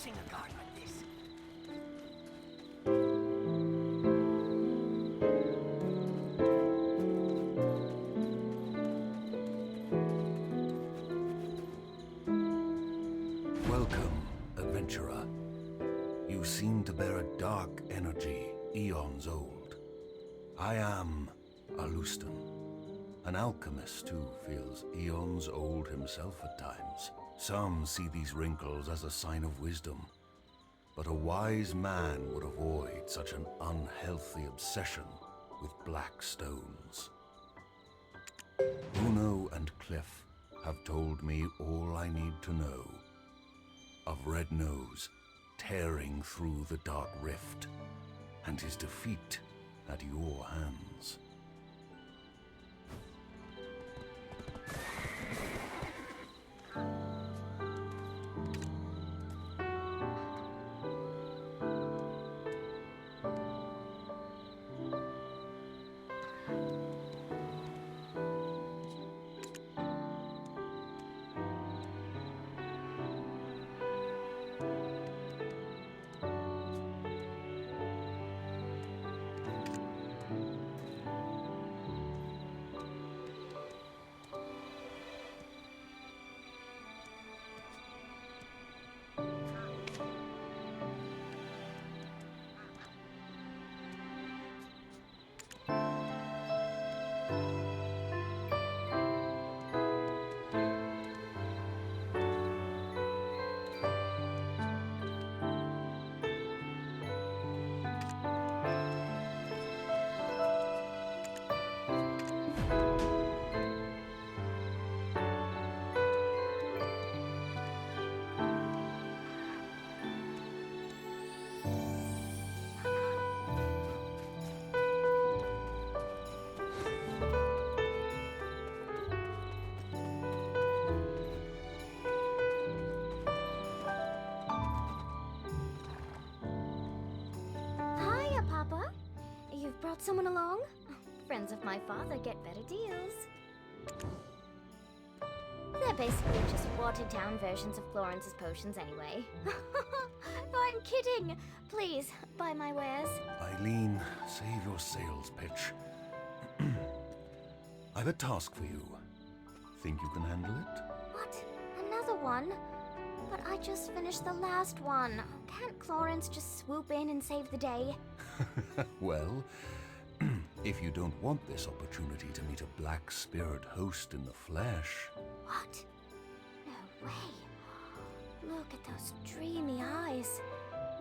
approaching a guard like this. Welcome, adventurer. You seem to bear a dark energy, eons old. I am Alustan, an alchemist who feels eons old himself at times. Some see these wrinkles as a sign of wisdom, but a wise man would avoid such an unhealthy obsession with black stones. Uno and Cliff have told me all I need to know of Red Nose tearing through the dark rift and his defeat at your hands. Brought someone along? Friends of my father get better deals. They're basically just watered-down versions of Florence's potions anyway. No, I'm kidding. Please, buy my wares. Eileen, save your sales pitch. I've a task for you. Think you can handle it? What? Another one? But I just finished the last one. Can't Florence just swoop in and save the day? Well, if you don't want this opportunity to meet a black spirit host in the flesh... What? No way. Look at those dreamy eyes.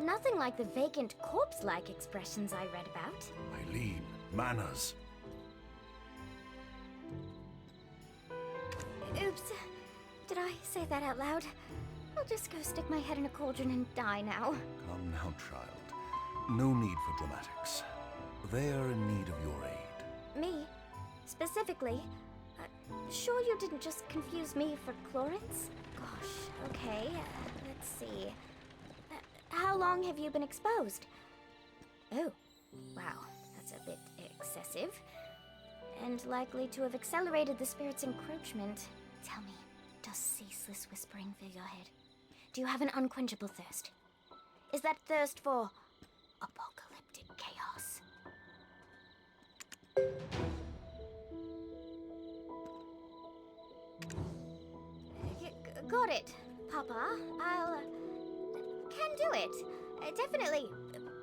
Nothing like the vacant corpse-like expressions I read about. Eileen, manners. Oops. Did I say that out loud? I'll just go stick my head in a cauldron and die now. Come now, child. No need for dramatics. They are in need of your aid. Me? Specifically? Sure you didn't just confuse me for Florence? Gosh, okay. Let's see. How long have you been exposed? Oh, wow. That's a bit excessive. And likely to have accelerated the spirit's encroachment. Tell me, does ceaseless whispering fill your head? Do you have an unquenchable thirst? Is that thirst for apocalyptic chaos? Got it, Papa. Can do it. Definitely.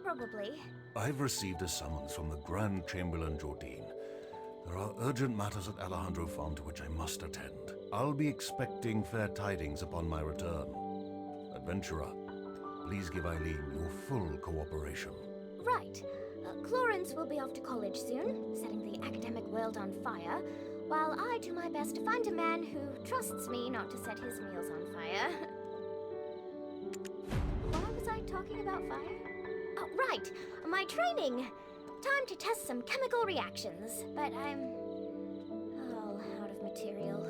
Probably. I've received a summons from the Grand Chamberlain Jordine. There are urgent matters at Alejandro Farm to which I must attend. I'll be expecting fair tidings upon my return. Adventurer, please give Eileen your full cooperation. Right. Florence will be off to college soon, setting the academic world on fire, while I do my best to find a man who trusts me not to set his meals on fire. Why was I talking about fire? Oh, right! My training! Time to test some chemical reactions, but I'm all out of material.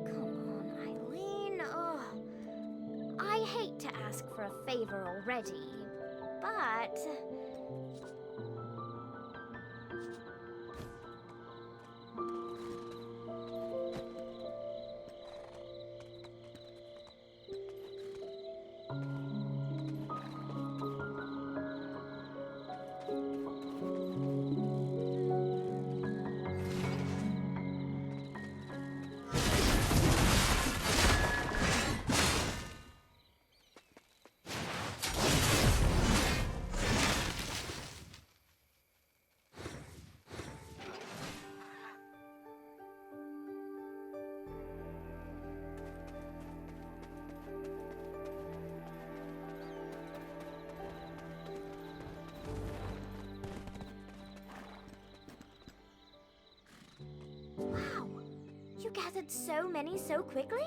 Come on, Eileen. Oh, I hate to ask for a favor already, but... You gathered so many so quickly?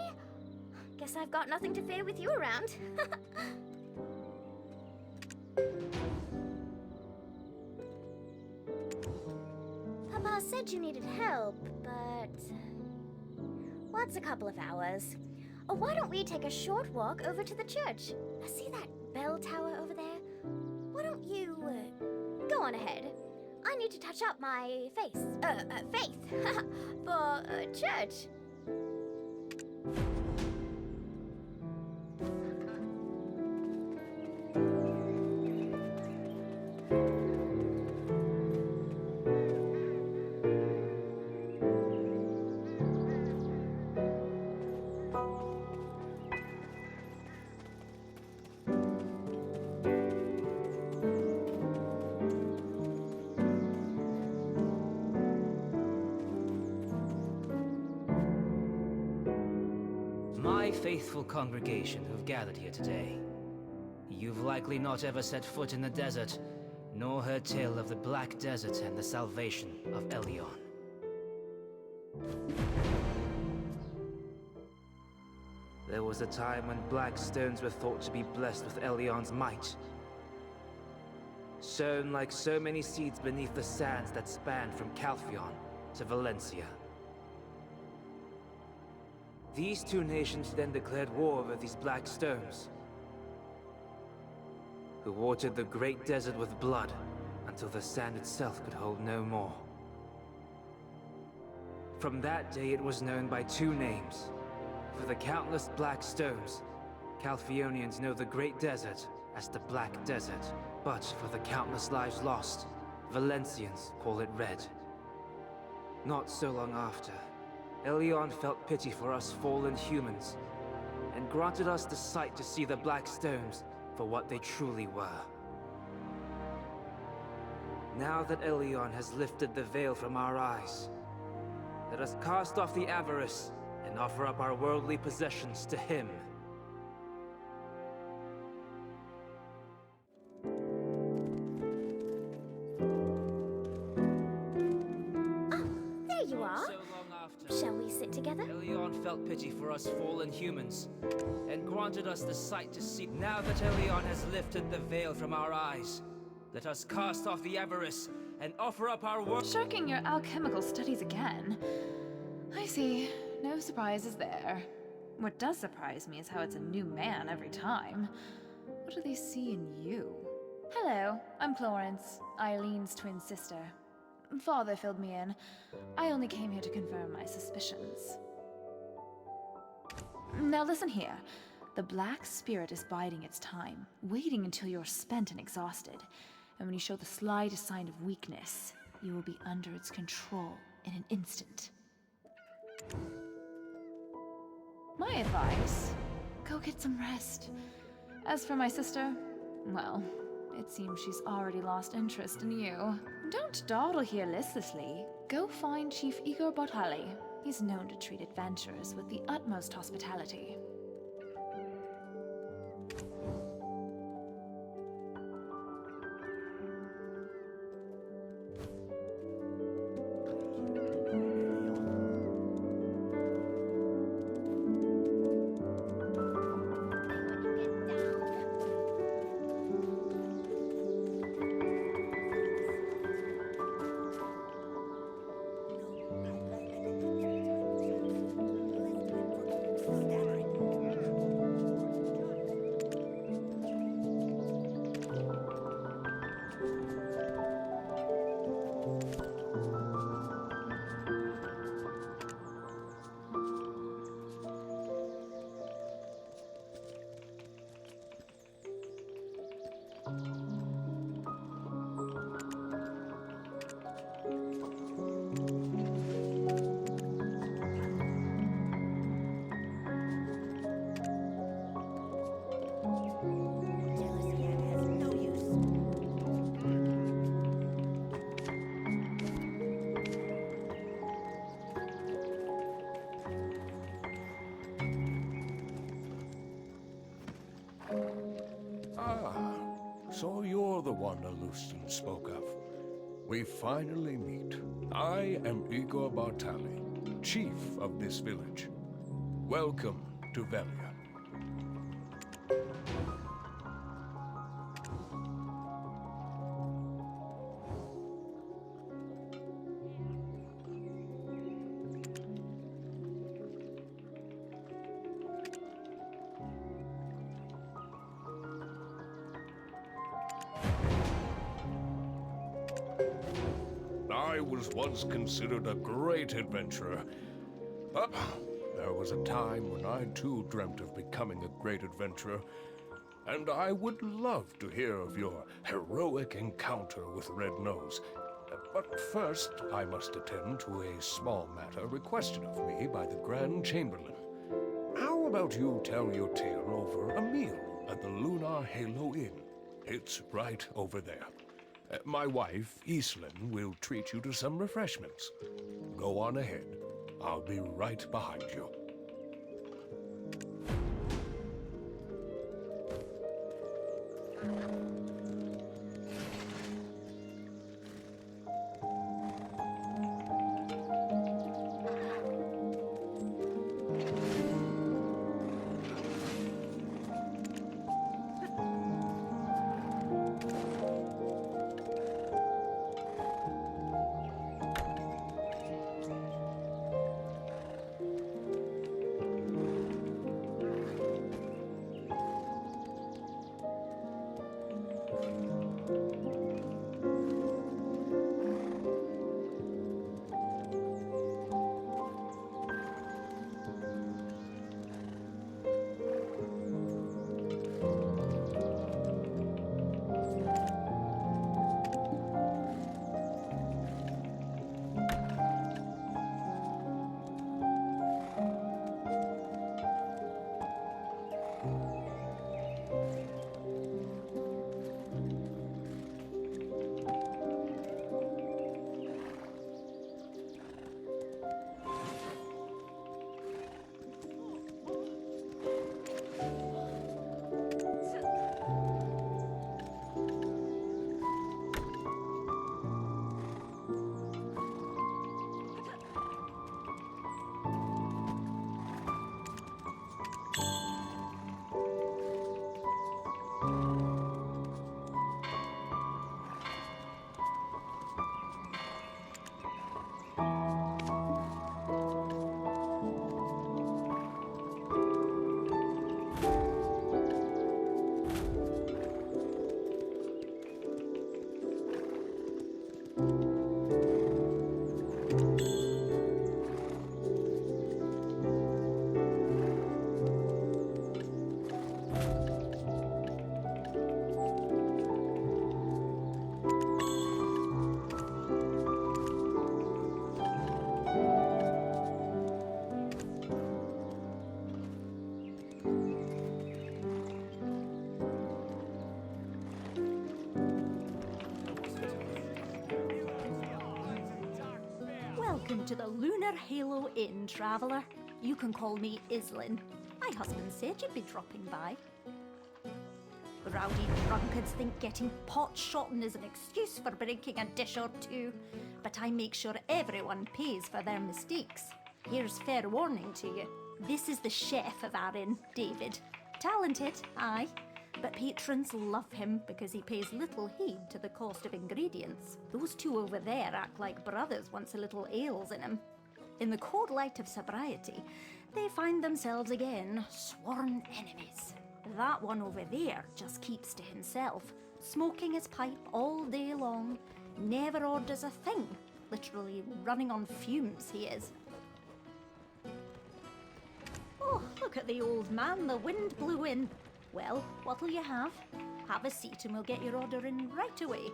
Guess I've got nothing to fear with you around. Papa said you needed help, but... what's a couple of hours? Why don't we take a short walk over to the church? See that bell tower over there? Why don't you... go on ahead. I need to touch up my faith for church. My faithful congregation who've gathered here today. You've likely not ever set foot in the desert, nor heard tale of the Black Desert and the salvation of Elion. There was a time when black stones were thought to be blessed with Elion's might. Sown like so many seeds beneath the sands that span from Calphion to Valencia. These two nations then declared war over these black stones, who watered the great desert with blood until the sand itself could hold no more. From that day it was known by two names. For the countless black stones, Calphionians know the great desert as the Black Desert, but for the countless lives lost, Valencians call it Red. Not so long after, Elion felt pity for us fallen humans, and granted us the sight to see the black stones for what they truly were. Now that Elion has lifted the veil from our eyes, let us cast off the avarice and offer up our worldly possessions to him. There you are. Shall we sit together? Elion felt pity for us fallen humans, and granted us the sight to see. Now that Elion has lifted the veil from our eyes, let us cast off the avarice and offer up our work. Shirking your alchemical studies again. I see. No surprises there. What does surprise me is how it's a new man every time. What do they see in you? Hello, I'm Florence, Eileen's twin sister. Father filled me in. I only came here to confirm my suspicions. Now listen here. The Black Spirit is biding its time, waiting until you're spent and exhausted. And when you show the slightest sign of weakness, you will be under its control in an instant. My advice, go get some rest. As for my sister, well, it seems she's already lost interest in you. Don't dawdle here listlessly. Go find Chief Igor Botali. He's known to treat adventurers with the utmost hospitality. So you're the one Alustan spoke of. We finally meet. I am Igor Bartali, chief of this village. Welcome to Velia. I was once considered a great adventurer. But there was a time when I too dreamt of becoming a great adventurer. And I would love to hear of your heroic encounter with Red Nose. But first, I must attend to a small matter requested of me by the Grand Chamberlain. How about you tell your tale over a meal at the Lunar Halo Inn? It's right over there. My wife, Iselin, will treat you to some refreshments. Go on ahead. I'll be right behind you. Welcome to the Lunar Halo Inn, traveller. You can call me Islin. My husband said you'd be dropping by. Rowdy drunkards think getting pot-shotting is an excuse for breaking a dish or two, but I make sure everyone pays for their mistakes. Here's fair warning to you. This is the chef of our inn, David. Talented, aye, but patrons love him because he pays little heed to the cost of ingredients. Those two over there act like brothers once a little ale's in him. In the cold light of sobriety, they find themselves again sworn enemies. That one over there just keeps to himself, smoking his pipe all day long, never orders a thing, literally running on fumes he is. Oh, look at the old man, the wind blew in. Well, what'll you have? Have a seat and we'll get your order in right away.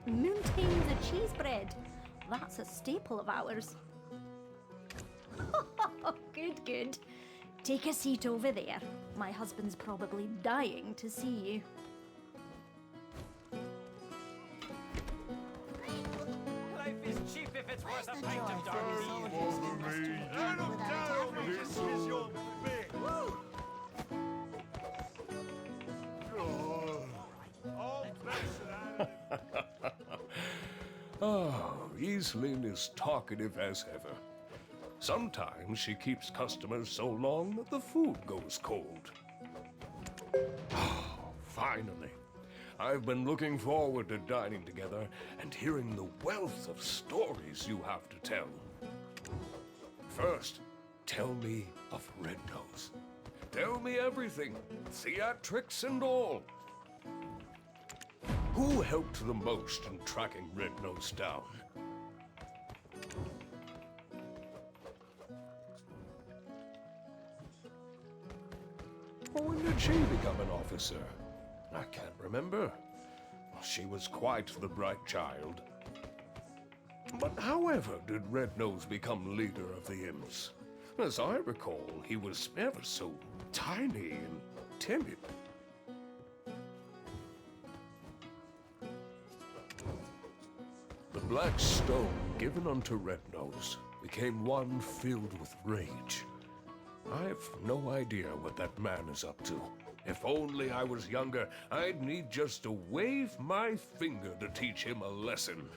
Mountains of cheese bread. That's a staple of ours. Good, good. Take a seat over there. My husband's probably dying to see you. Life is cheap if it's Where's the joy for the soldiers who must do the job without a tavern? Oh, Evelyn is talkative as ever. Sometimes she keeps customers so long that the food goes cold. Oh, finally. I've been looking forward to dining together and hearing the wealth of stories you have to tell. First, tell me of Red Nose. Tell me everything, theatrics and all. Who helped the most in tracking Red Nose down? When did she become an officer? I can't remember. She was quite the bright child. But however did Red Nose become leader of the imps? As I recall, he was ever so tiny and timid. The black stone given unto Red Nose became one filled with rage. I've no idea what that man is up to. If only I was younger, I'd need just to wave my finger to teach him a lesson.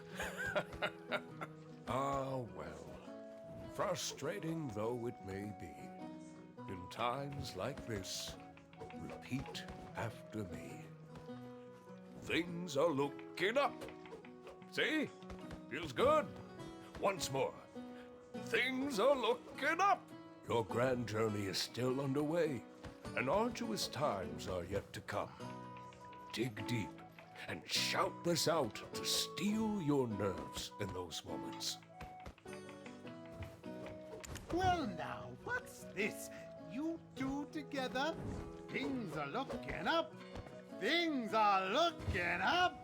Ah, well. Frustrating though it may be, in times like this, repeat after me. Things are looking up. See? Feels good. Once more. Things are looking up. Your grand journey is still underway, and arduous times are yet to come. Dig deep and shout this out to steel your nerves in those moments. Well now, what's this? You two together? Things are looking up. Things are looking up.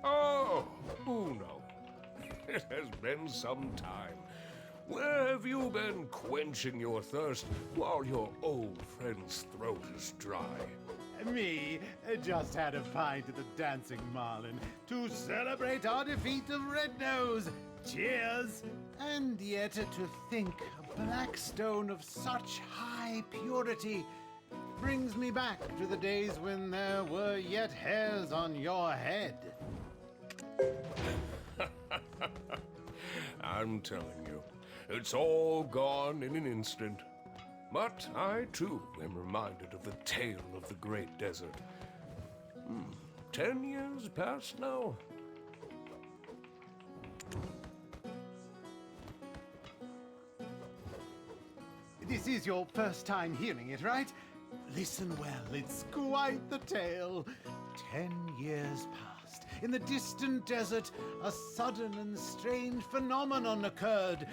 Oh, Uno. It has been some time. Where have you been quenching your thirst while your old friend's throat is dry? Me just had a pint at the Dancing Marlin to celebrate our defeat of Red Nose. Cheers! And yet to think a black stone of such high purity brings me back to the days when there were yet hairs on your head. I'm telling you, it's all gone in an instant. But I, too, am reminded of the tale of the Great Desert. 10 years past now. This is your first time hearing it, right? Listen well, it's quite the tale. 10 years past. In the distant desert, a sudden and strange phenomenon occurred.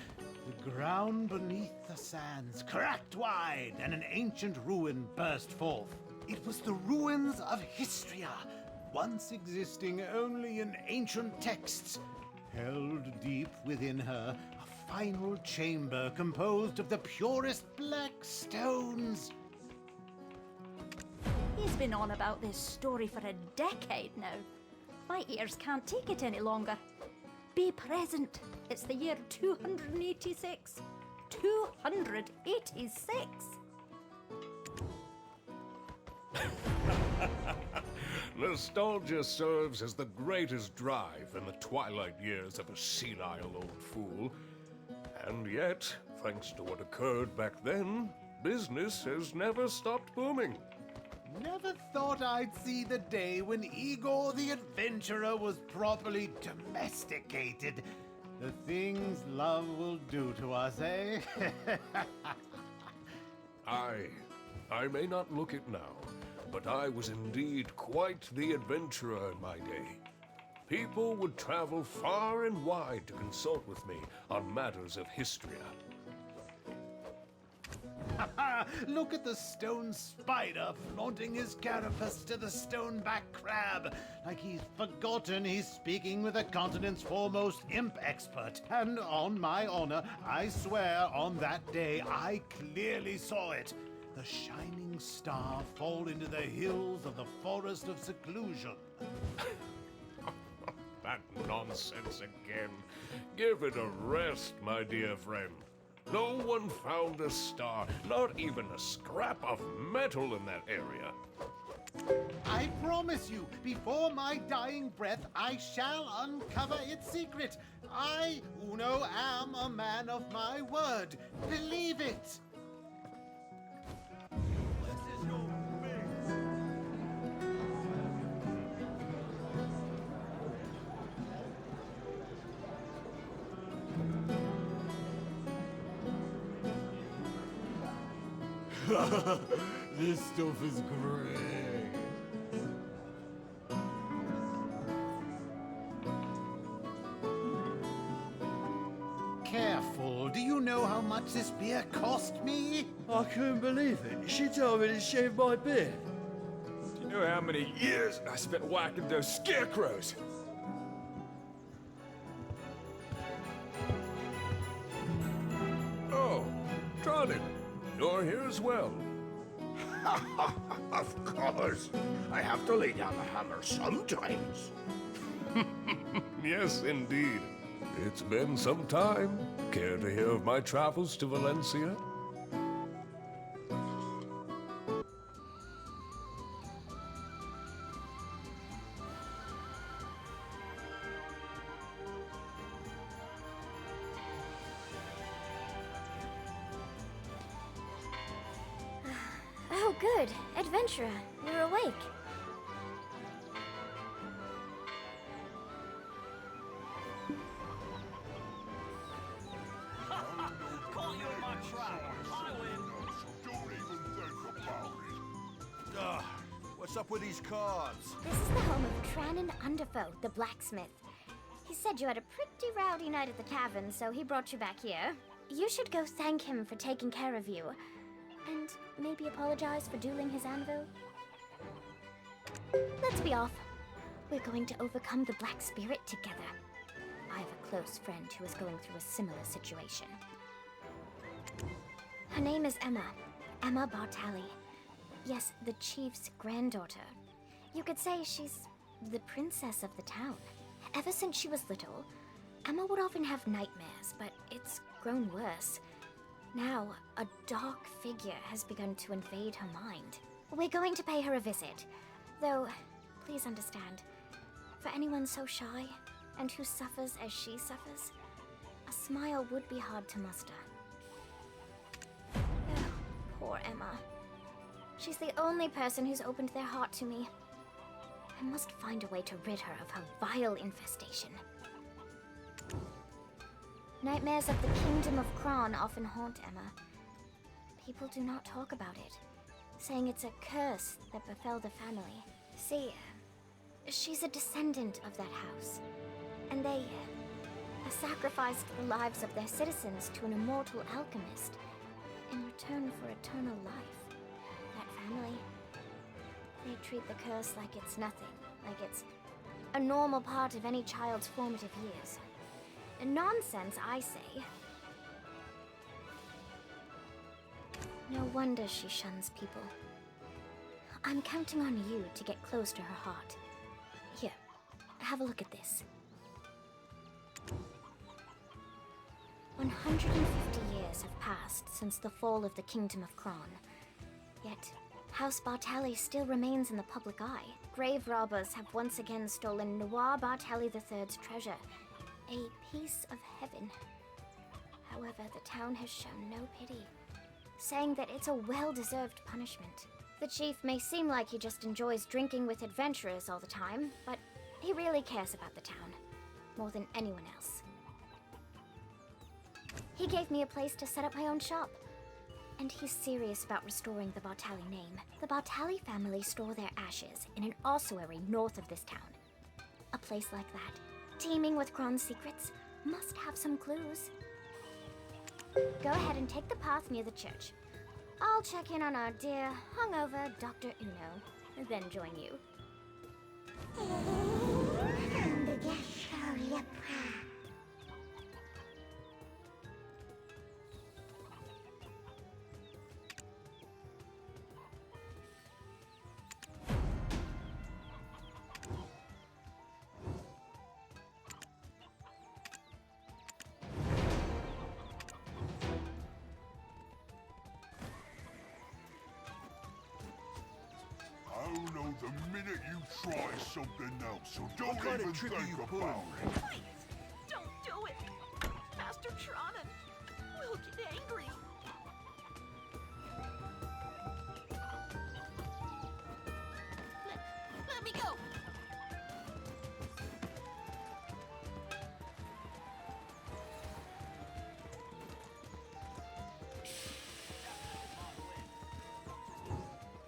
The ground beneath the sands cracked wide, and an ancient ruin burst forth. It was the ruins of Histria, once existing only in ancient texts. Held deep within her, a final chamber composed of the purest black stones. He's been on about this story for a decade now. My ears can't take it any longer. Be present. It's the year 286. 286! Nostalgia serves as the greatest drive in the twilight years of a senile old fool. And yet, thanks to what occurred back then, business has never stopped booming. Never thought I'd see the day when Igor the Adventurer was properly domesticated. The things love will do to us, eh? I may not look it now, but I was indeed quite the adventurer in my day. People would travel far and wide to consult with me on matters of Histria. Look at the stone spider flaunting his carapace to the stoneback crab, like he's forgotten he's speaking with the continent's foremost imp expert. And on my honor, I swear on that day I clearly saw it. The shining star fall into the hills of the Forest of Seclusion. That nonsense again. Give it a rest, my dear friend. No one found a star, not even a scrap of metal in that area. I promise you, before my dying breath, I shall uncover its secret. I, Uno, am a man of my word. Believe it. This stuff is great. Careful. Do you know how much this beer cost me? I couldn't believe it. She told me to shave my beard. Do you know how many years I spent whacking those scarecrows? Oh, Tronin, you're here as well. Of course. I have to lay down the hammer sometimes. Yes, indeed. It's been some time. Care to hear of my travels to Valencia? Oh, good. Adventurer, you're awake. Caught you in my trap. I win. Don't even think about it. What's up with these cards? This is the home of Trannon Underfoe, the blacksmith. He said you had a pretty rowdy night at the tavern, so he brought you back here. You should go thank him for taking care of you. And maybe apologize for dueling his anvil. Let's be off. We're going to overcome the Black Spirit together. I have a close friend who is going through a similar situation. Her name is Emma. Emma Bartali. Yes, the chief's granddaughter. You could say she's the princess of the town. Ever since she was little, Emma would often have nightmares, but it's grown worse. Now, a dark figure has begun to invade her mind. We're going to pay her a visit. Though, please understand, for anyone so shy, and who suffers as she suffers, a smile would be hard to muster. Oh, poor Emma. She's the only person who's opened their heart to me. I must find a way to rid her of her vile infestation. Nightmares of the Kingdom of Kron often haunt Emma. People do not talk about it, saying it's a curse that befell the family. See, she's a descendant of that house, and they sacrificed the lives of their citizens to an immortal alchemist in return for eternal life. That family, they treat the curse like it's nothing, like it's a normal part of any child's formative years. Nonsense, I say. No wonder she shuns people. I'm counting on you to get close to her heart. Here, have a look at this. 150 years have passed since the fall of the Kingdom of Kron. Yet, House Bartali still remains in the public eye. Grave robbers have once again stolen Noir Bartali III's treasure, a piece of heaven. However, the town has shown no pity, saying that it's a well-deserved punishment. The chief may seem like he just enjoys drinking with adventurers all the time, but he really cares about the town, more than anyone else. He gave me a place to set up my own shop, and he's serious about restoring the Bartali name. The Bartali family store their ashes in an ossuary north of this town. A place like that, teeming with Kron's secrets, must have some clues. Go ahead and take the path near the church. I'll check in on our dear, hungover Dr. Uno, then join you. know the minute you try something else, so don't kind of even trick are think you about pulling? it. Please, don't do it. Master Tronin will get angry. Let me go.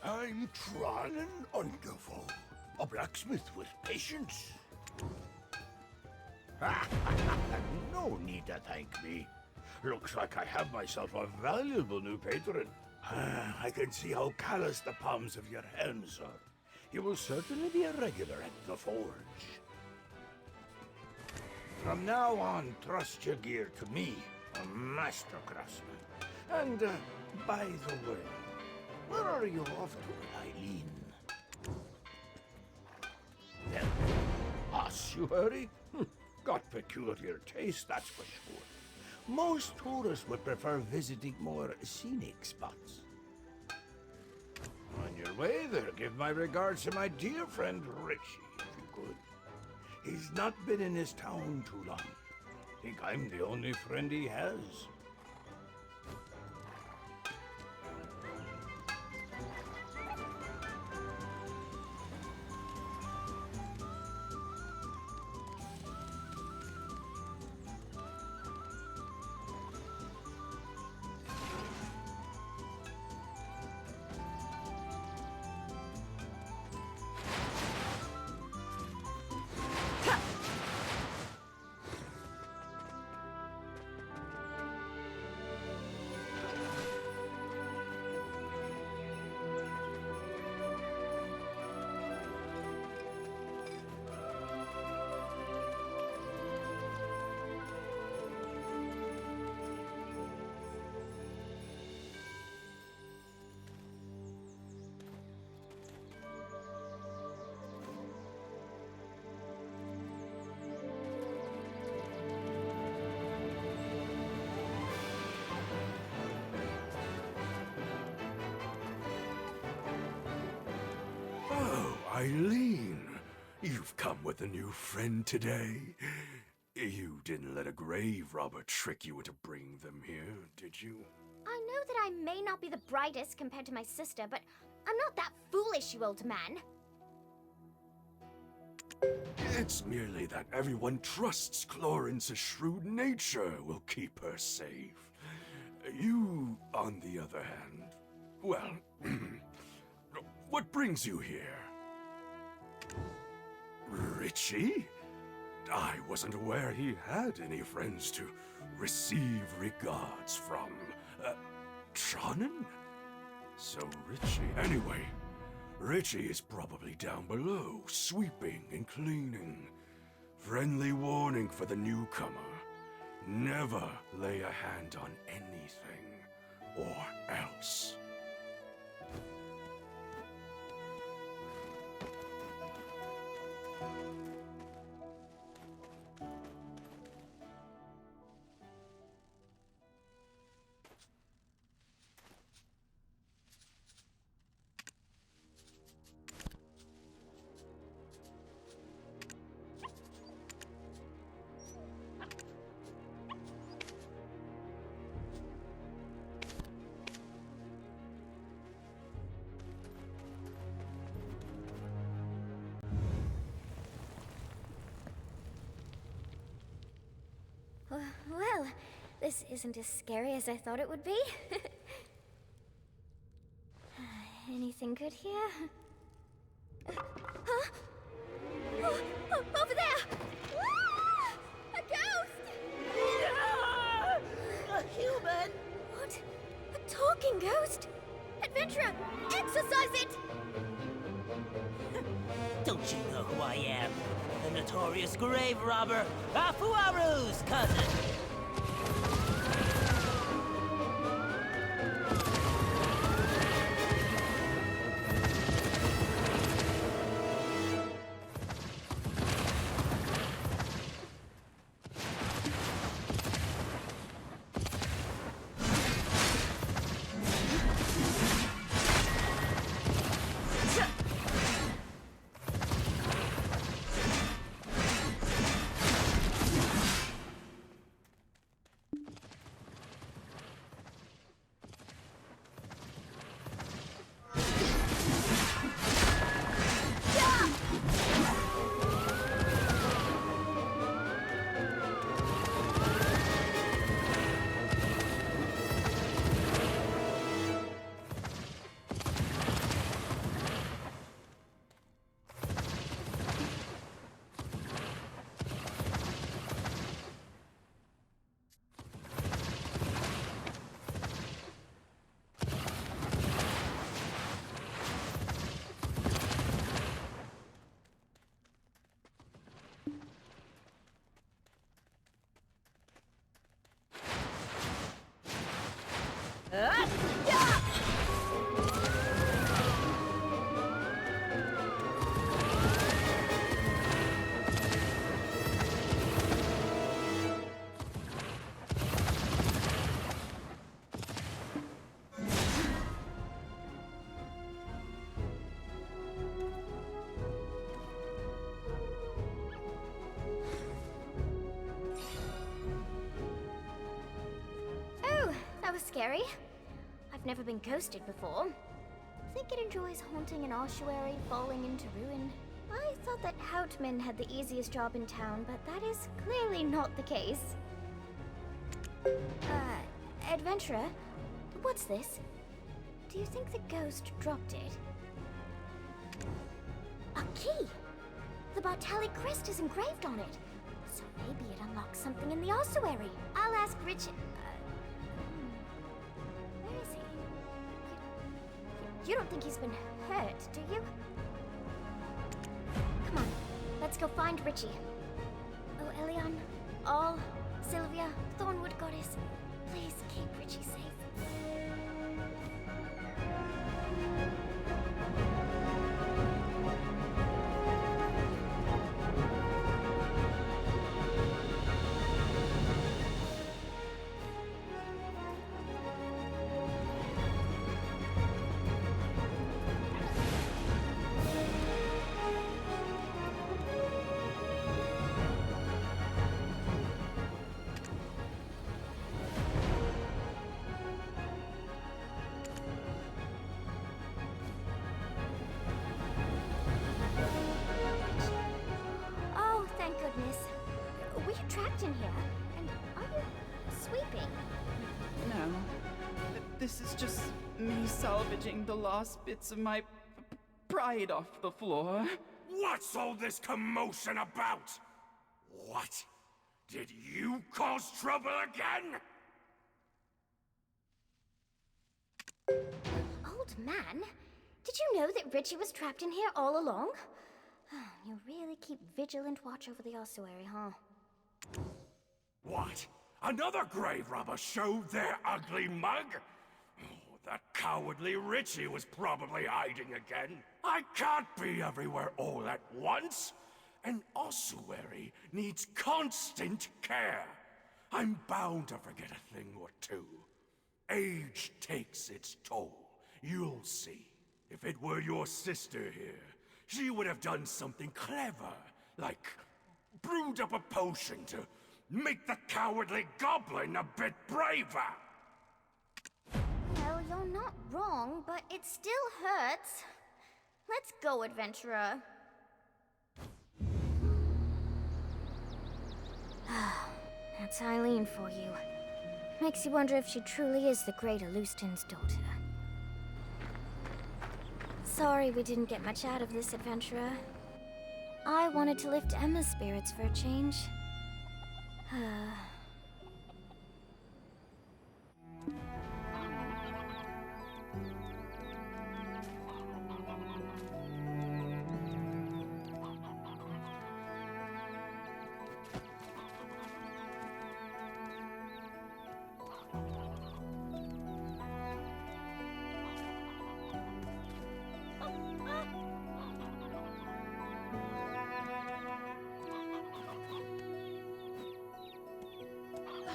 I'm Tronin Underfoe, a blacksmith with patience. No need to thank me. Looks like I have myself a valuable new patron. I can see how callous the palms of your hands are. You will certainly be a regular at the forge. From now on, trust your gear to me, a master craftsman. And, by the way, where are you off to, Eileen? Then, us you hurry? Got peculiar taste, that's for sure. Most tourists would prefer visiting more scenic spots. On your way there, give my regards to my dear friend Richie, if you could. He's not been in his town too long. Think I'm the only friend he has. Oh, Eileen, you've come with a new friend today. You didn't let a grave robber trick you into bringing them here, did you? I know that I may not be the brightest compared to my sister, but I'm not that foolish, you old man. It's merely that everyone trusts Clorin's shrewd nature will keep her safe. You, on the other hand, well, what brings you here? Richie? I wasn't aware he had any friends to receive regards from. Tronin? So Richie... Anyway, Richie is probably down below, sweeping and cleaning. Friendly warning for the newcomer. Never lay a hand on anything, or else. Well, this isn't as scary as I thought it would be. Anything good here? Huh? Oh, over there! Ah! A ghost! A human! What? A talking ghost? Adventurer, exorcise it! Don't you know who I am? The notorious grave robber, Afuaru's cousin! was scary. I've never been ghosted before. Think it enjoys haunting an ossuary, falling into ruin. I thought that Houtman had the easiest job in town, but that is clearly not the case. Adventurer, what's this? Do you think the ghost dropped it? A key! The Bartali crest is engraved on it. So maybe it unlocks something in the ossuary. I'll ask Richard. Where is he? You don't think he's been hurt, do you? Come on, let's go find Richie. Oh, Elion, All, Sylvia, Thornwood Goddess, please keep Richie safe. Oh, thank goodness. Were you trapped in here? And are you sweeping? No. This is just me salvaging the last bits of my pride off the floor. What's all this commotion about? What? Did you cause trouble again? Old man? Did you know that Richie was trapped in here all along? You really keep vigilant watch over the ossuary, huh? What? Another grave robber showed their ugly mug? Oh, that cowardly Richie was probably hiding again. I can't be everywhere all at once. An ossuary needs constant care. I'm bound to forget a thing or two. Age takes its toll. You'll see. If it were your sister here, she would have done something clever, like brewed up a potion to make the cowardly goblin a bit braver. Well, you're not wrong, but it still hurts. Let's go, adventurer. That's Eileen for you. Makes you wonder if she truly is the great Alustin's daughter. Sorry we didn't get much out of this, adventurer. I wanted to lift Emma's spirits for a change.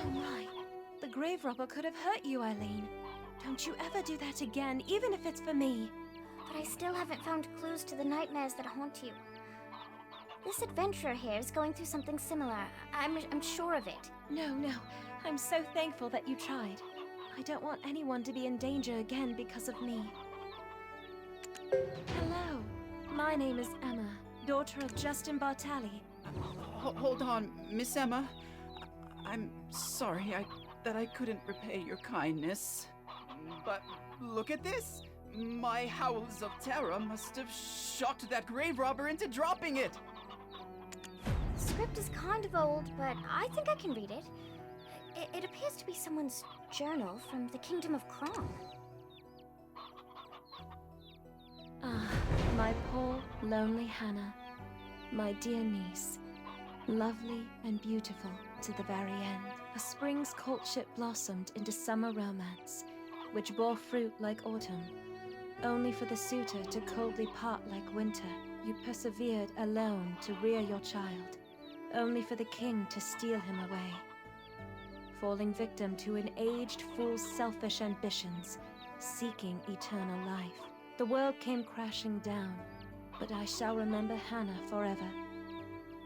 Oh my. The grave robber could have hurt you, Eileen. Don't you ever do that again, even if it's for me. But I still haven't found clues to the nightmares that haunt you. This adventurer here is going through something similar. I'm sure of it. No. I'm so thankful that you tried. I don't want anyone to be in danger again because of me. Hello. My name is Emma, daughter of Justin Bartali. Hold on, Miss Emma. I'm sorry that I couldn't repay your kindness. But look at this. My howls of terror must have shocked that grave robber into dropping it. The script is kind of old, but I think I can read it. It appears to be someone's journal from the Kingdom of Kron. Ah, my poor, lonely Hannah. My dear niece. Lovely and beautiful to the very end. A spring's courtship blossomed into summer romance, which bore fruit like autumn. Only for the suitor to coldly part like winter, you persevered alone to rear your child. Only for the king to steal him away. Falling victim to an aged fool's selfish ambitions, seeking eternal life. The world came crashing down, but I shall remember Hannah forever.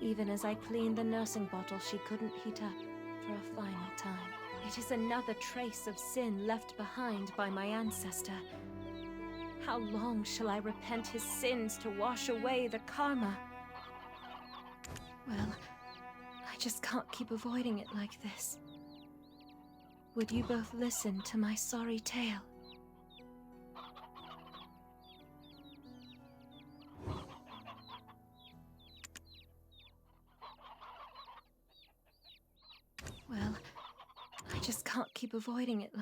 Even as I cleaned the nursing bottle she couldn't heat up for a final time. It is another trace of sin left behind by my ancestor. How long shall I repent his sins to wash away the karma? Well, I just can't keep avoiding it like this. Would you both listen to my sorry tale? Well, I just can't keep avoiding it.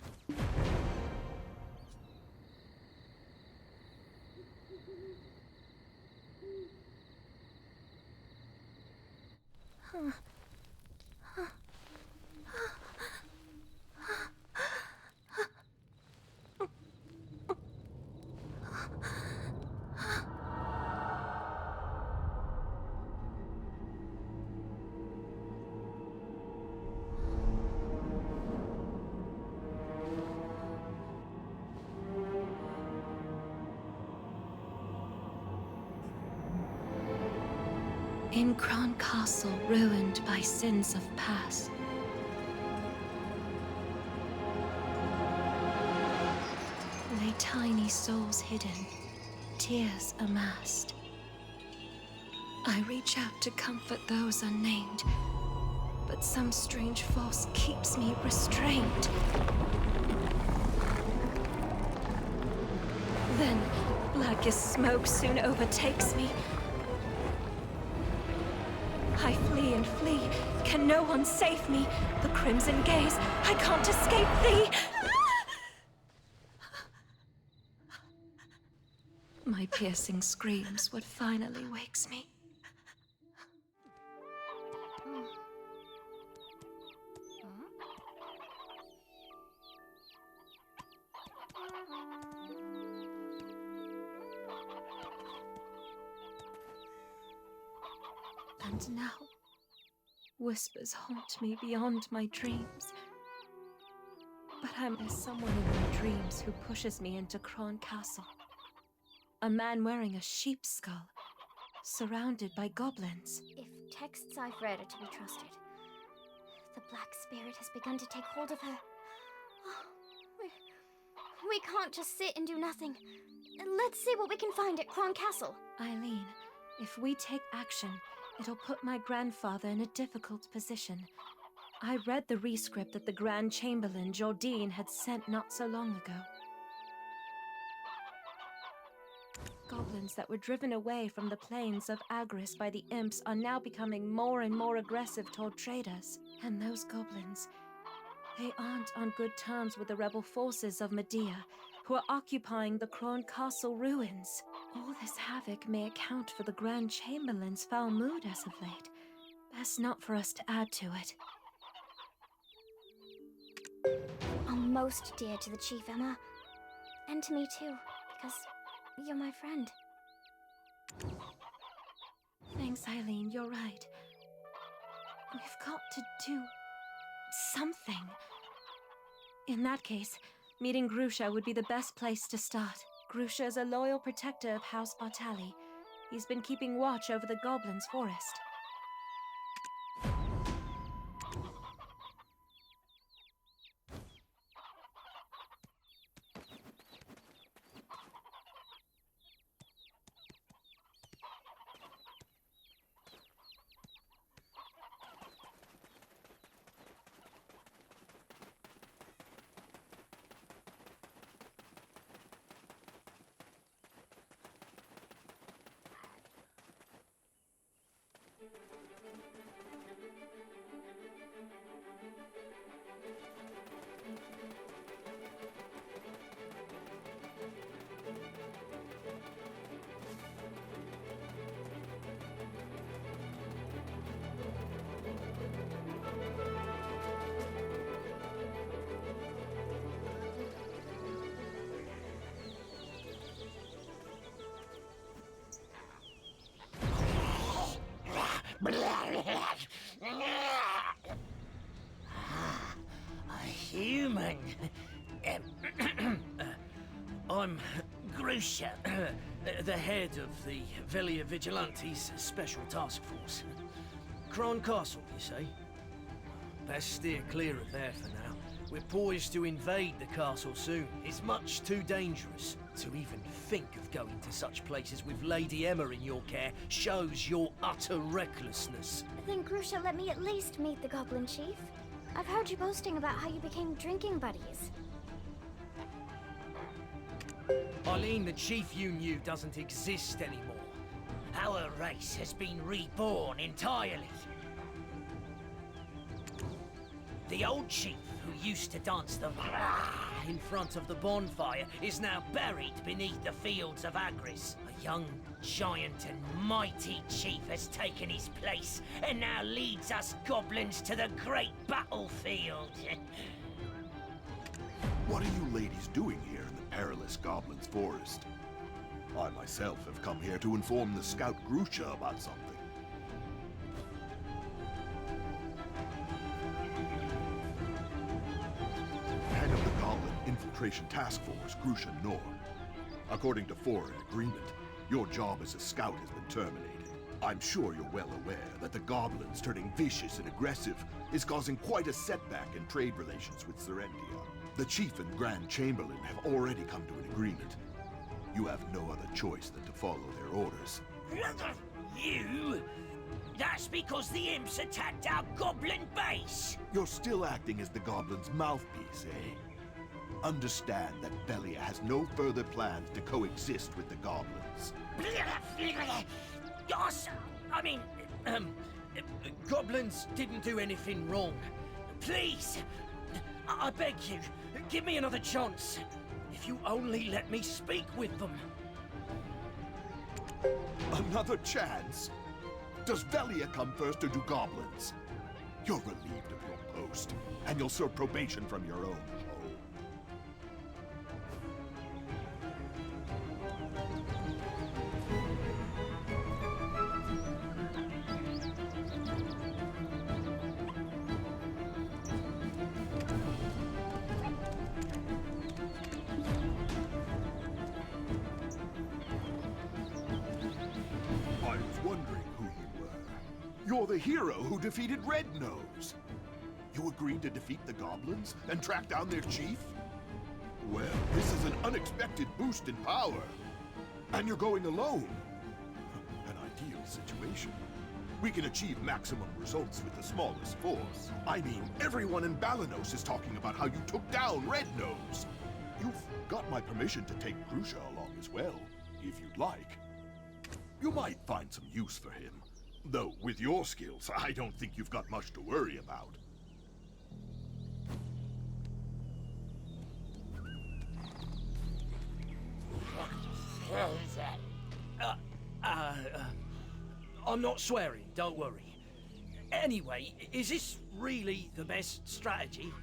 In Kron Castle, ruined by sins of past, lay tiny souls hidden, tears amassed. I reach out to comfort those unnamed, but some strange force keeps me restrained. Then, black as smoke soon overtakes me. I flee and flee. Can no one save me? The crimson gaze. I can't escape thee. My piercing screams what finally wakes me. And now, whispers haunt me beyond my dreams. But there's someone in my dreams who pushes me into Kron Castle. A man wearing a sheep's skull, surrounded by goblins. If texts I've read are to be trusted, the Black Spirit has begun to take hold of her. Oh, we can't just sit and do nothing. Let's see what we can find at Kron Castle. Eileen, if we take action, it'll put my grandfather in a difficult position. I read the rescript that the Grand Chamberlain, Jordine, had sent not so long ago. Goblins that were driven away from the plains of Agris by the imps are now becoming more and more aggressive toward traders. And those goblins, they aren't on good terms with the rebel forces of Medea, who are occupying the Kron Castle ruins. All this havoc may account for the Grand Chamberlain's foul mood as of late. Best not for us to add to it. I'm most dear to the Chief, Emma. And to me too, because you're my friend. Thanks, Eileen, you're right. We've got to do something. In that case, meeting Grusha would be the best place to start. Grusha is a loyal protector of House Bartali. He's been keeping watch over the Goblins' forest. A human. I'm Grusha, the head of the Velia Vigilantes Special Task Force. Kron Castle, you say? Best steer clear of there for now. We're poised to invade the castle soon. It's much too dangerous. To even think of going to such places with Lady Emma in your care shows your utter recklessness. Then Grusha, let me at least meet the Goblin Chief. I've heard you boasting about how you became drinking buddies. Eileen, the chief you knew doesn't exist anymore. Our race has been reborn entirely. The old chief who used to dance the in front of the bonfire is now buried beneath the fields of Agris. A young, giant and mighty chief has taken his place and now leads us goblins to the great battlefield. What are you ladies doing here in the perilous Goblin's Forest? I myself have come here to inform the scout Grusha about something. Head of the Goblin Infiltration Task Force, Grusha Nor. According to foreign agreement, your job as a scout has been terminated. I'm sure you're well aware that the goblins turning vicious and aggressive is causing quite a setback in trade relations with Serendia. The Chief and Grand Chamberlain have already come to an agreement. You have no other choice than to follow their orders. You? That's because the imps attacked our goblin base! You're still acting as the Goblin's mouthpiece, eh? Understand that Velia has no further plans to coexist with the Goblins. Yes, I mean, goblins didn't do anything wrong. Please, I beg you, give me another chance. If you only let me speak with them. Another chance? Does Velia come first or do goblins? You're relieved of your post, and you'll serve probation from your own home. You're the hero who defeated Red Nose. You agreed to defeat the goblins and track down their chief? Well, this is an unexpected boost in power. And you're going alone. An ideal situation. We can achieve maximum results with the smallest force. I mean, everyone in Balanos is talking about how you took down Red Nose. You've got my permission to take Grusha along as well, if you'd like. You might find some use for him. Though, with your skills, I don't think you've got much to worry about. I'm not swearing, don't worry. Anyway, is this really the best strategy?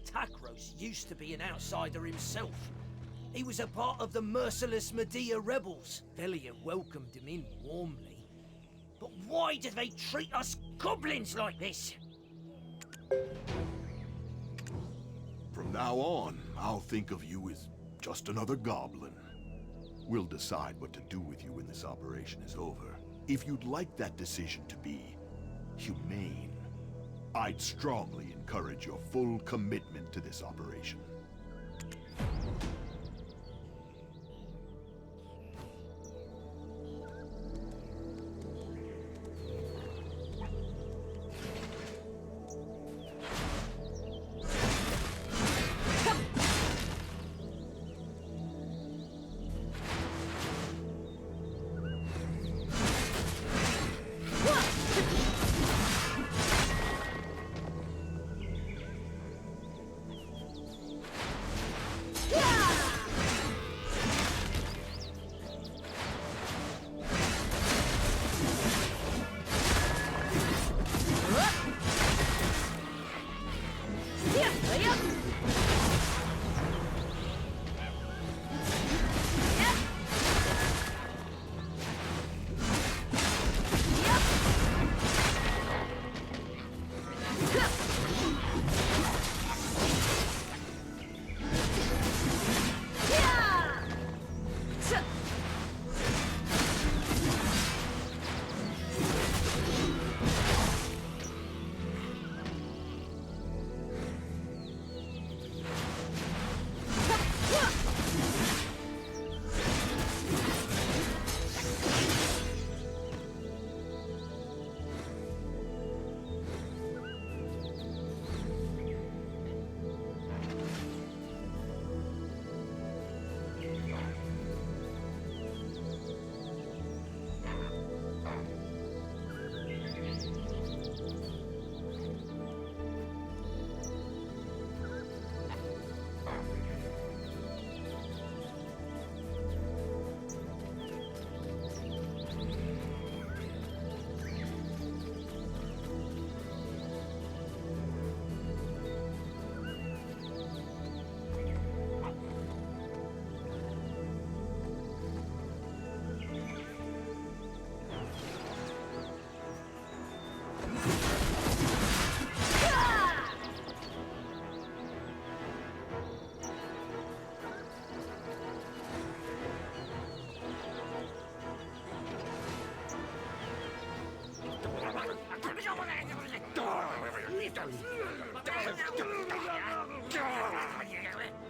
Takros used to be an outsider himself. He was a part of the merciless Medea rebels. Velia welcomed him in warmly. But why do they treat us goblins like this? From now on, I'll think of you as just another goblin. We'll decide what to do with you when this operation is over. If you'd like that decision to be humane, I'd strongly encourage your full commitment to this operation.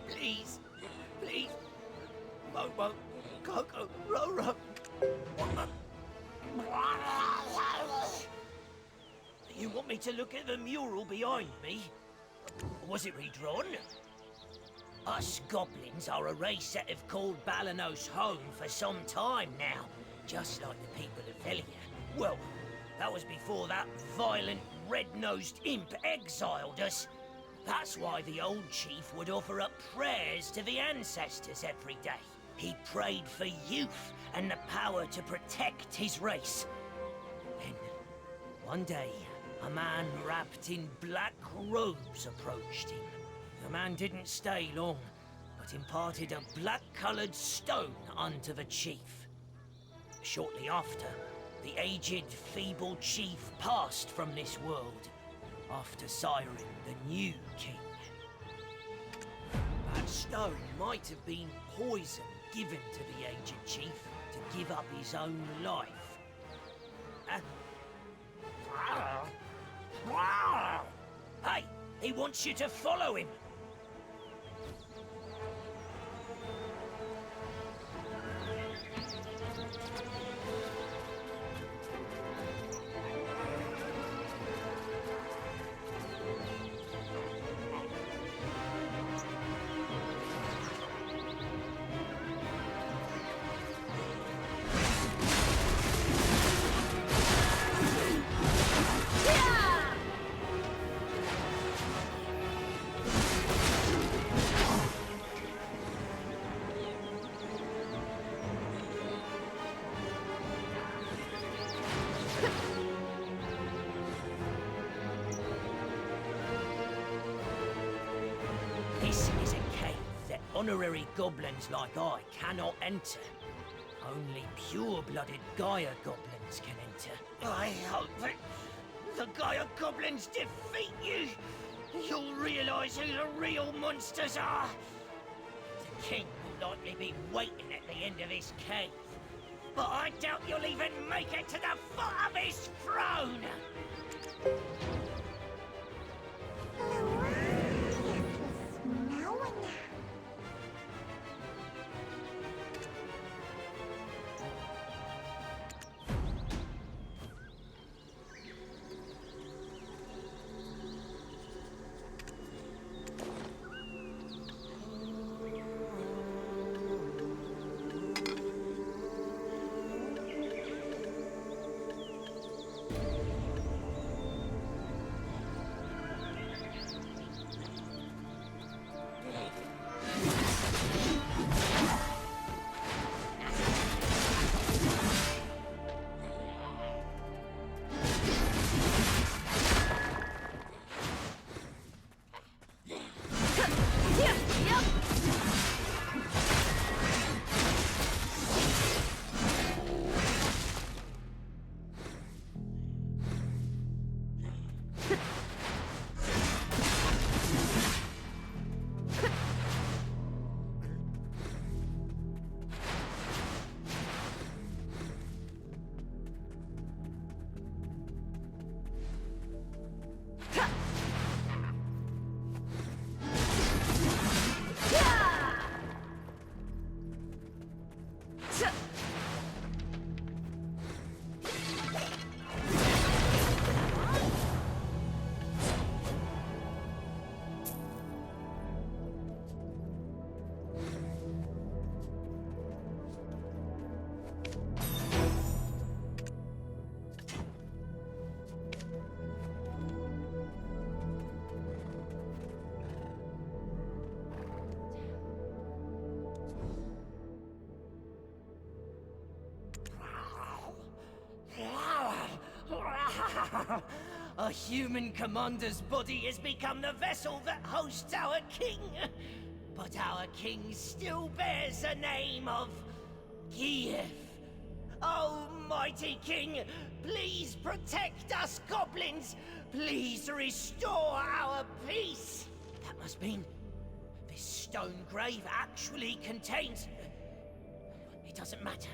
Please, please. Momo, Coco, Roro. You want me to look at the mural behind me? Was it redrawn? Us goblins are a race that have called Balanos home for some time now, just like the people of Velia. Well, that was before that violent, red-nosed imp exiled us. That's why the old chief would offer up prayers to the ancestors every day. He prayed for youth and the power to protect his race. Then, one day, a man wrapped in black robes approached him. The man didn't stay long, but imparted a black-colored stone unto the chief. Shortly after, the aged, feeble chief passed from this world, after siring the new king. That stone might have been poison given to the aged chief to give up his own life. Hey, he wants you to follow him. This is a cave that honorary goblins like I cannot enter. Only pure-blooded Gaia goblins can enter. I hope that the Gaia goblins defeat you. You'll realize who the real monsters are. The king will likely be waiting at the end of this cave. But I doubt you'll even make it to the foot of his throne. A human commander's body has become the vessel that hosts our king. But our king still bears the name of Kiev. Oh, mighty king, please protect us goblins. Please restore our peace. That must mean this stone grave actually contains... It doesn't matter.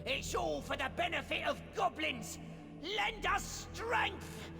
It's all for the benefit of goblins. Lend us strength!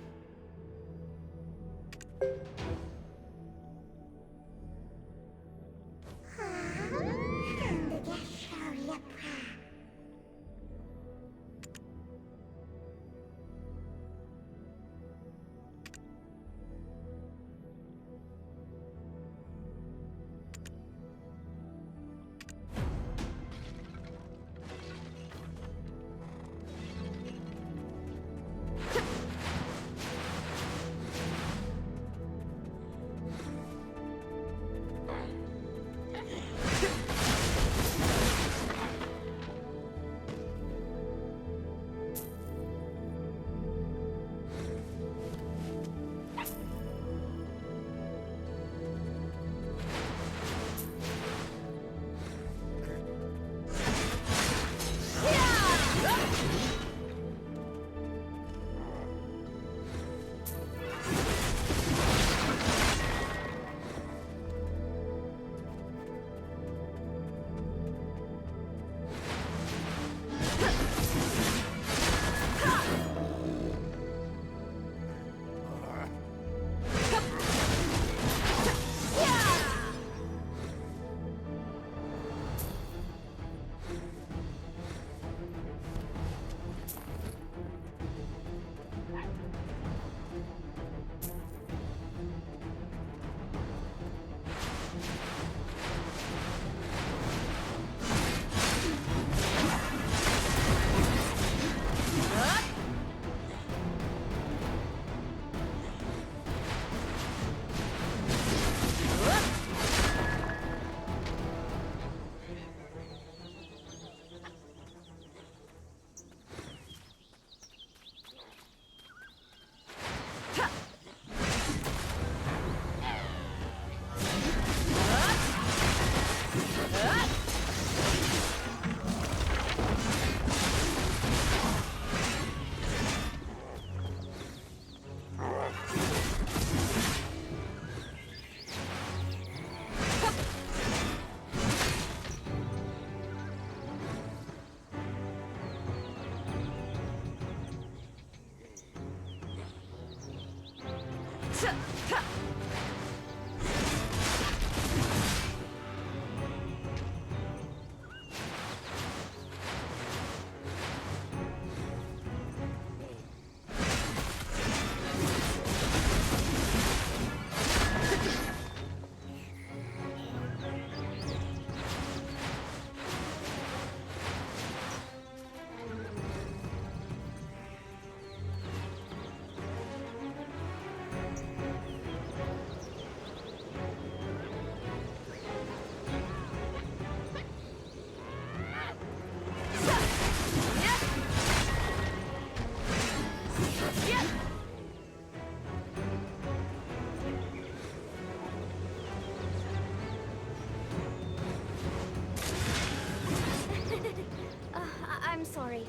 I'm sorry.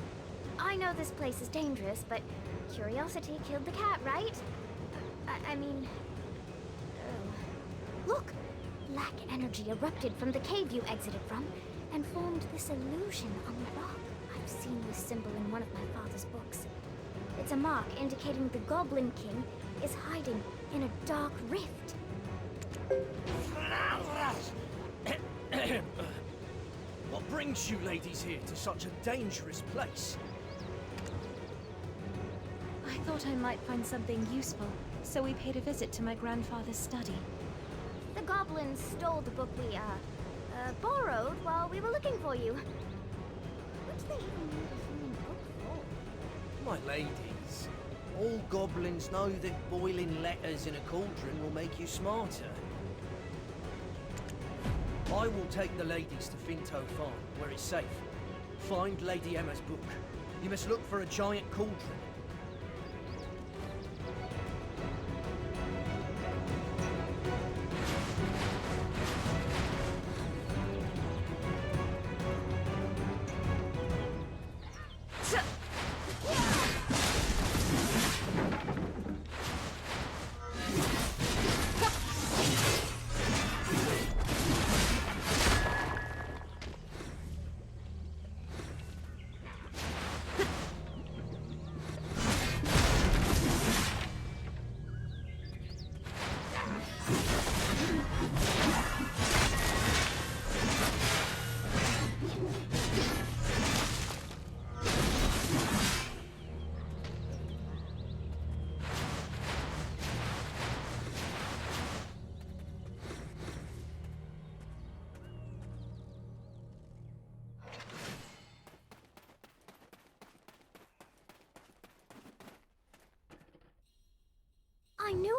I know this place is dangerous, but curiosity killed the cat, right? I mean... Oh. Look! Black energy erupted from the cave you exited from, and formed this illusion on the rock. I've seen this symbol in one of my father's books. It's a mark indicating the Goblin King is hiding in a dark rift. What brings you ladies here to such a dangerous place? I thought I might find something useful, so we paid a visit to my grandfather's study. The goblins stole the book we, borrowed while we were looking for you. What do they even need a human book for? My ladies, all goblins know that boiling letters in a cauldron will make you smarter. I will take the ladies to Finto Farm, where it's safe. Find Lady Emma's book. You must look for a giant cauldron.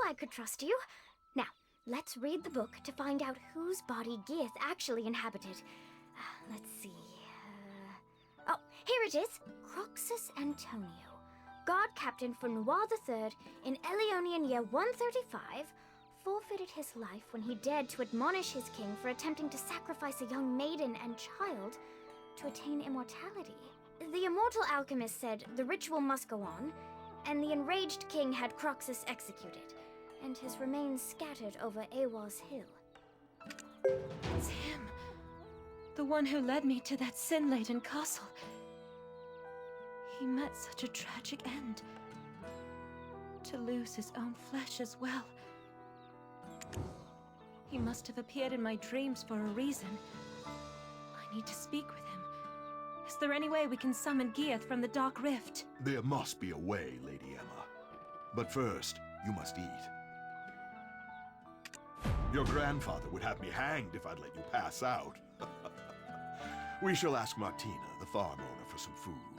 I could trust you. Now, let's read the book to find out whose body Geath actually inhabited. Let's see. Oh, here it is. Croxus Antonio, guard captain for Noir III in Elionian year 135, forfeited his life when he dared to admonish his king for attempting to sacrifice a young maiden and child to attain immortality. The immortal alchemist said the ritual must go on, and the enraged king had Croxus executed, and his remains scattered over Awar's hill. It's him. The one who led me to that sin-laden castle. He met such a tragic end. To lose his own flesh as well. He must have appeared in my dreams for a reason. I need to speak with him. Is there any way we can summon Geath from the Dark Rift? There must be a way, Lady Emma. But first, you must eat. Your grandfather would have me hanged if I'd let you pass out. We shall ask Martina, the farm owner, for some food.